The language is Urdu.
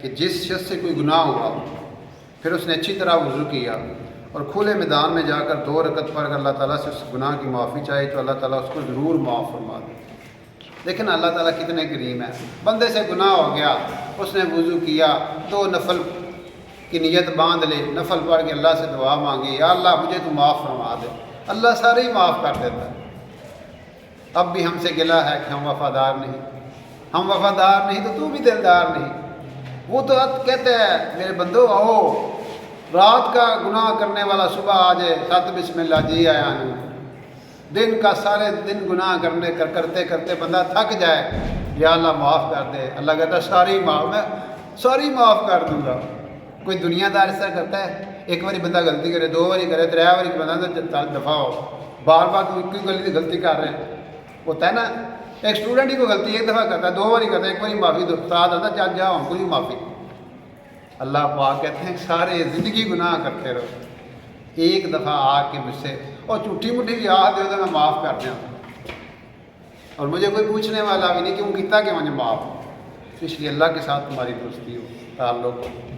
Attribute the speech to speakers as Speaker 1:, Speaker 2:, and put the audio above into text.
Speaker 1: کہ جس شخص سے کوئی گناہ ہوا پھر اس نے اچھی طرح وضو کیا اور کھلے میدان میں جا کر 2 رکعت پڑھ کر اللہ تعالیٰ سے اس گناہ کی معافی چاہے تو اللہ تعالیٰ اس کو ضرور معاف فرما دے۔ لیکن اللہ تعالیٰ کتنے کریم ہے، بندے سے گناہ ہو گیا، اس نے وضو کیا، 2 نفل کی نیت باندھ لے، نفل پڑھ کے اللہ سے دعا مانگی، یا اللہ مجھے تو معاف فرما دے، اللہ سارے ہی معاف کر دیتا ہے۔ اب بھی ہم سے گلا ہے کہ ہم وفادار نہیں، ہم وفادار نہیں تو بھی دلدار نہیں۔ وہ تو کہتے ہیں میرے بندو آؤ، رات کا گناہ کرنے والا صبح آ جائے، سات بسم اللہ جی آیا ہوں، دن کا سارے دن گناہ کرتے کرتے بندہ تھک جائے، یا اللہ معاف کر دے، اللہ کہتا ہے ساری معاف، میں ساری معاف کر دوں گا۔ کوئی دنیا دار ایسا کرتا ہے؟ ایک باری بندہ غلطی کرے، 2 باری کرے، 3 باری بندہ تو دفعہ ہو، بار بار تو ایک ہی غلطی کر رہے ہیں، ہوتا ہے نا۔ ایک اسٹوڈنٹ ہی کو غلطی ایک دفعہ کرتا ہے، 2 باری کرتا ہے، ایک باری معافی دو، استاد آتا چل جاؤ ہم کو بھی معافی۔ اللہ پاک کہتے ہیں سارے زندگی گناہ کرتے رہو، ایک دفعہ آ کے مجھ سے اور جھوٹی موٹی بھی یاد دے تو میں معاف کر دیا، اور مجھے کوئی پوچھنے والا بھی نہیں کیوں کیتا کہ مجھے معاف، اس لیے اللہ کے ساتھ تمہاری دوستی ہو، تعلق ہو۔